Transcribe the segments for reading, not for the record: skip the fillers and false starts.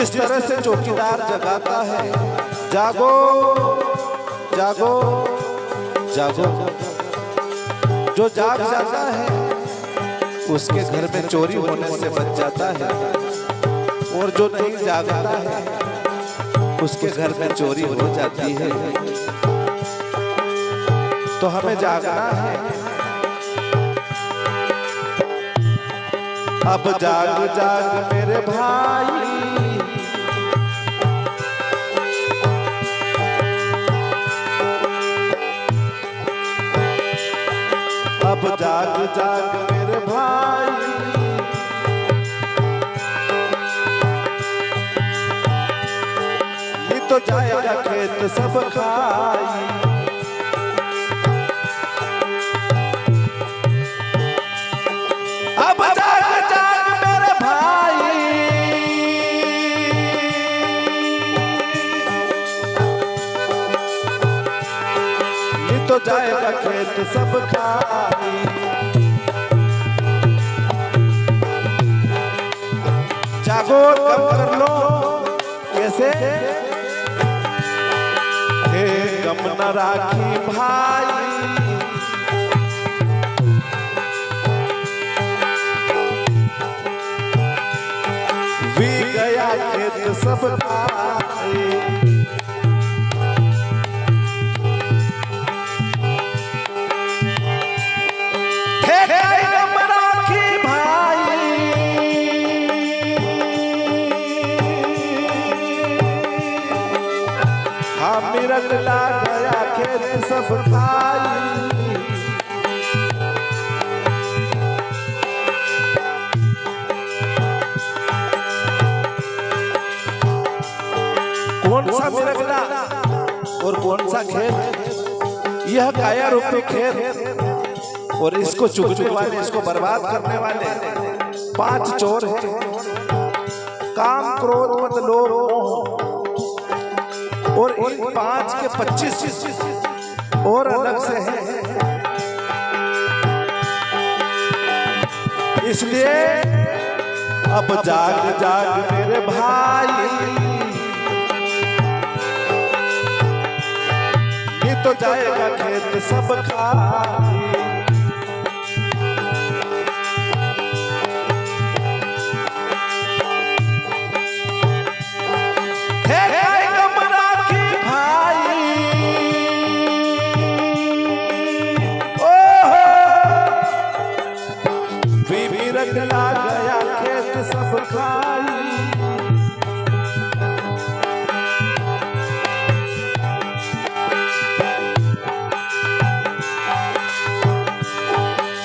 जिस तरह से चौकीदार जगाता है, जागो जागो जागो, जो जाग जाता है उसके घर में चोरी होने से बच जाता है, और जो नहीं जागता है उसके घर में चोरी हो जाती है। तो हमें जागना है। अब जाग जाग मेरे भाई, अब जाग जाग मेरे भाई, ये तो जाएगा खेत सब खाई। अब जाग जाग मेरे भाई, ये तो जाएगा खेत सब खाई। जागो कब कर लो कैसे, हे गम न राखी भाई, वी गया खेत सब खाई। मिरग ला गया खेत सब खाई। कौन सा मिरगला और कौन सा खेत, यह काया रूपी खेत और इसको चुगने वाले, इसको बर्बाद करने वाले 5 चोर हैं। काम क्रोध मद लोभ मोह, और इन 5 के 25 और अलग से हैं। इसलिए अब जाग जाग मेरे भाई, ये तो जाएगा खेत सब खाई। ला गया खेत सब खाई।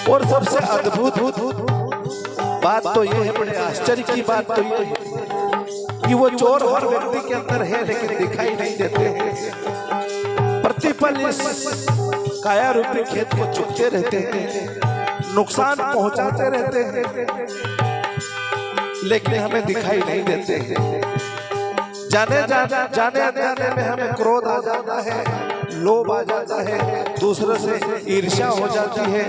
और सबसे अद्भुत बात तो यह है, बड़े आश्चर्य की बात तो यह है कि वो चोर हर व्यक्ति के अंदर है लेकिन दिखाई नहीं देते हैं। प्रतिपल इस काया रूपी खेत को चुगते रहते हैं, नुकसान पहुंचाते रहते हैं, लेकिन हमें दिखाई नहीं देते हैं। जाने जाने में हमें क्रोध आ जाता है, लोभ आ जाता है, दूसरों से ईर्ष्या हो जाती है,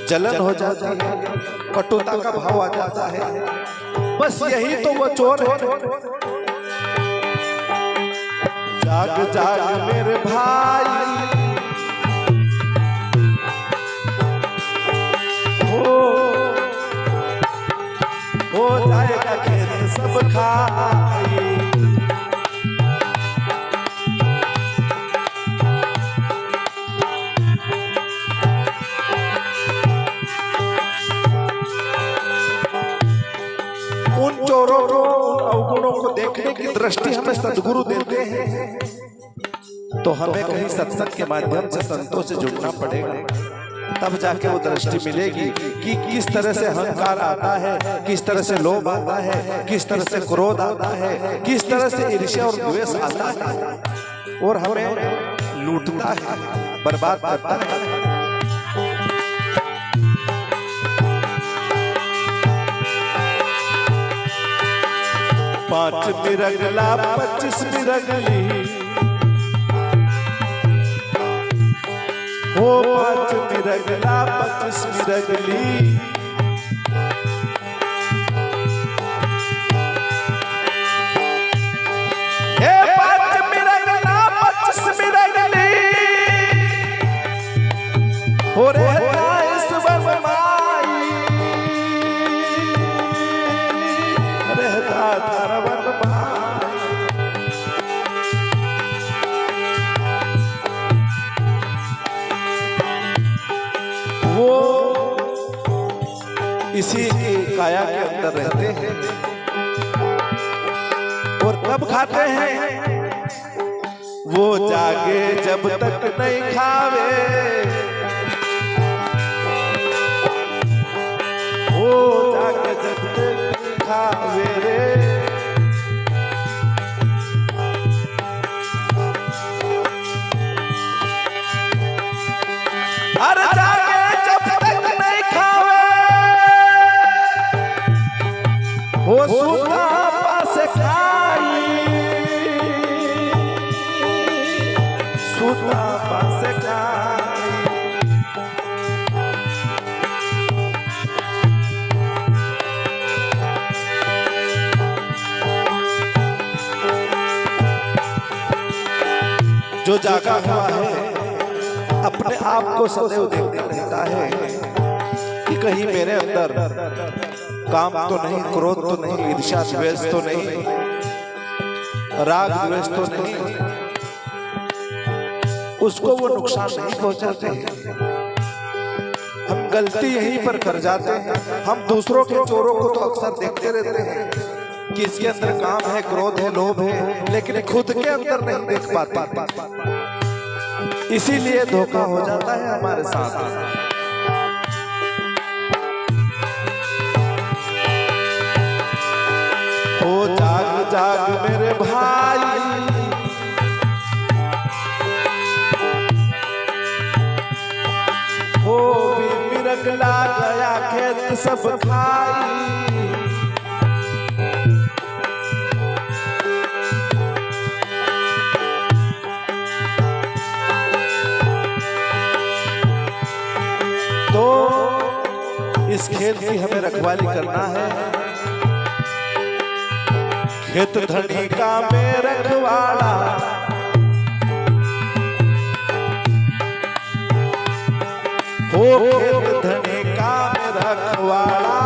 जलन हो जाती है, कटुता का भाव आ जाता है। बस यही तो वो चोर है। जाग जाग मेरे भाई, हो जाएगा खेत सब खाई। उन चोरों को, उन अवगुणों को देखने की दृष्टि हमें सद्गुरु देते हैं, तो हमें कहीं सत्संग के माध्यम से संतों से जुड़ना पड़ेगा, तब जाके वो दृष्टि मिलेगी कि किस तरह से अहंकार आता है, किस तरह से लोभ आता है, किस तरह से क्रोध आता है, किस तरह से ईर्ष्या और द्वेष आता है और हमें लूटता है, बर्बाद करता है। 5 मिरगला 25 मिरगली, हो 5 मिरगला 25 मिरगली। हो रे ईश्वर माई रहता धरवन माई। वो इसी की काया के अंदर रहते हैं और कब खाते हैं? वो जागे जब तक नहीं खावे, वो जागे जब तक नहीं खावे रे। अरे जागे जब तक नहीं खावे, वो सूता पास खाई, सूता पास खाई। जो जागा हुआ है अपने आप को सदैव देखता रहता है कि कहीं मेरे अंदर काम तो नहीं, क्रोध तो नहीं, ईर्ष्या द्वेष तो नहीं, राग द्वेष तो नहीं, उसको वो नुकसान नहीं पहुंचाते। हम गलती यहीं पर कर जाते हैं। हम दूसरों के चोरों को तो अक्सर देखते रहते हैं कि इसके अंदर काम है, क्रोध है, लोभ है, लेकिन खुद के अंदर नहीं देख पाते। इसीलिए धोखा हो जाता है हमारे साथ। ओ जाग जाग मेरे भाई, हो भी मिरगला गया खेत सब खाई। तो इस खेत की हमें रखवाली करना है। खेत धनी का में रखवाड़ा, हो खेत धनी का में रखवाड़ा।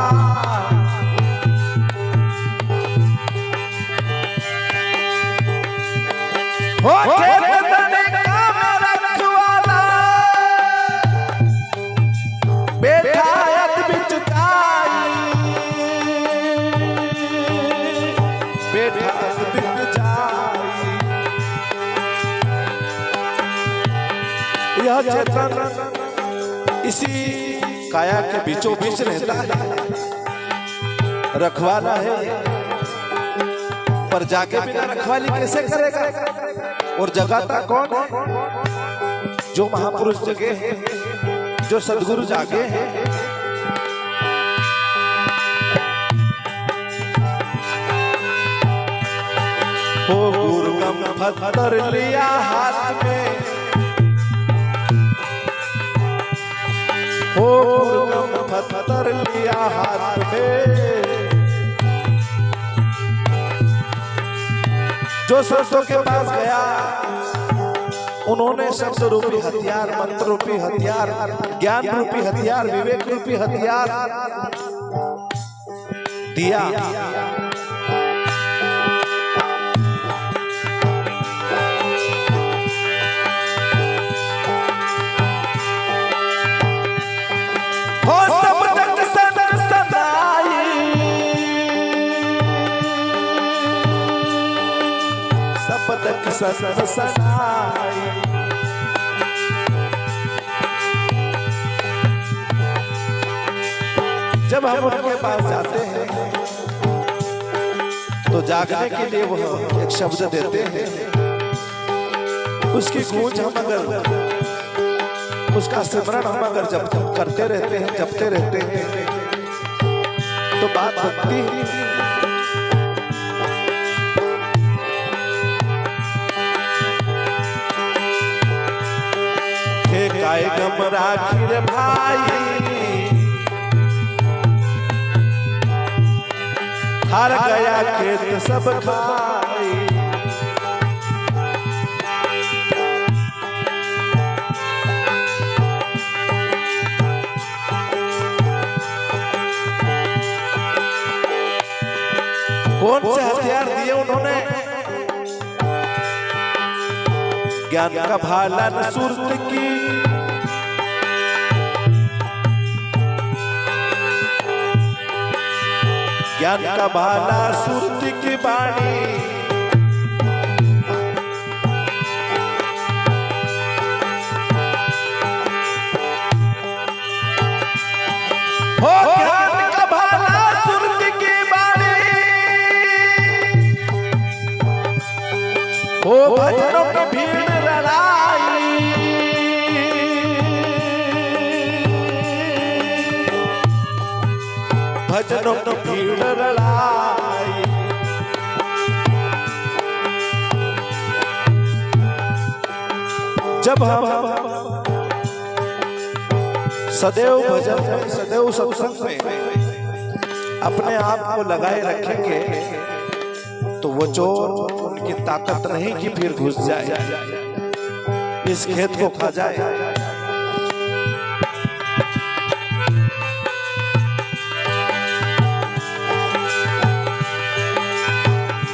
हो खेत धनी का में रखवाड़ा, बेटा यद बिचताई, बेटा यद बिचताई। यह चेतन इसी काया के बीचों बीच रहता है, रखवाला है, पर जाके बिना रखवाली कैसे करेगा? और जगाता कौन? जो महापुरुष जगे हैं, जो सद्गुरु जागे हैं। हो गुरगम पत्थर लिया हाथ में, हो गुरगम पत्थर लिया हाथ में। जो संतों के पास गया, उन्होंने शब्द रूपी हथियार, मंत्र रूपी हथियार, ज्ञान रूपी हथियार, विवेक रूपी हथियार दिया। हो सब तक सदा सदाई, सब तक सदा सदाई। जब हम उनके पास जाते हैं तो जागने के लिए वो एक शब्द देते हैं, उसकी गूंज हम अगर, उसका स्मरण हम अगर जब करते रहते हैं, जपते रहते हैं, तो बात बनती है। काय गम राखी रे भाई, हार गया खेत सब खाई। उन्होंने ज्ञान का भाला न सुरत की, ज्ञान का भाला सुरत की बाणी, हो ज्ञान का भाला सुरत की बाणी, हो भजनों की भीड़ रड़ाई, भजनों की भीड़ रड़ाई। जब हम सदैव भजन में, सदैव सत्संग में अपने आप को लगाए रखेंगे तो वो चोर उनकी ताकत नहीं कि फिर घुस जाए, इस खेत को खा जाए।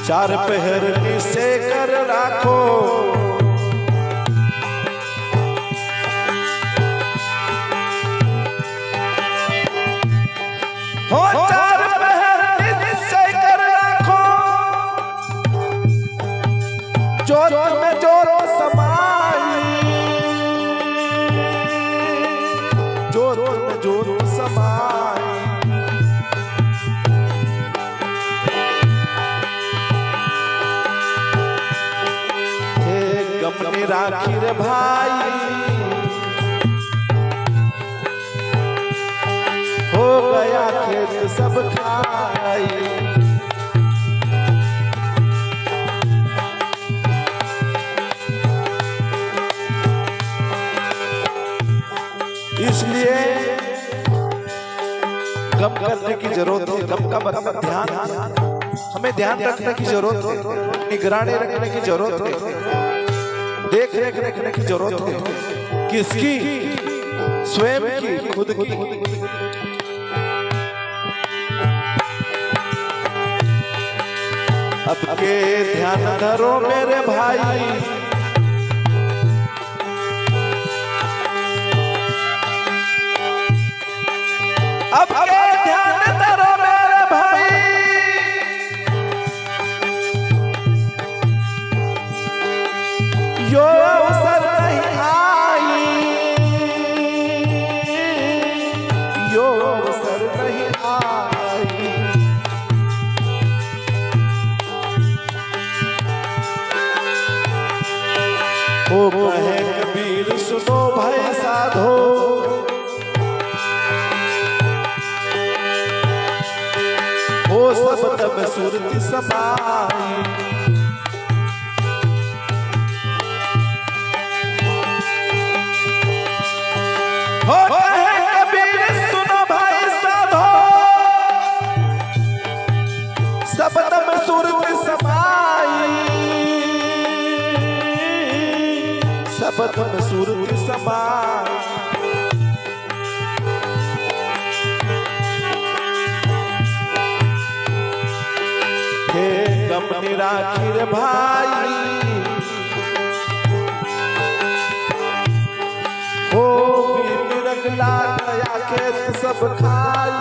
चार पहर से कर राखो, हो चार पहर से कर राखो, जोत में जोत समाई, जोत में जोत समाई। हे गम राखी रे भाई, हो गया खेत सब खाई। इसलिए गम करने की जरूरत है। गम का मतलब ध्यान, हमें ध्यान रखने की जरूरत है, निगरानी रखने की जरूरत है, देख रेख रखने की जरूरत है। किसकी? स्वयं की, खुद की। अब के ध्यान धरो मेरे भाई, अब के ध्यान धरो मेरे भाई, यो अवसर नहीं आई, यो अवसर नहीं आई। ओ कहे कबीर सुनो भाई साधो, हो सब तब सुरति समाई। हो कहे कबीर सुनो भाई साधो, सब तब सुरति समाई, सब तब सुरति समाई। हे गम निराखी रे भाई, हो भी निरगला गया खेत सब खाई।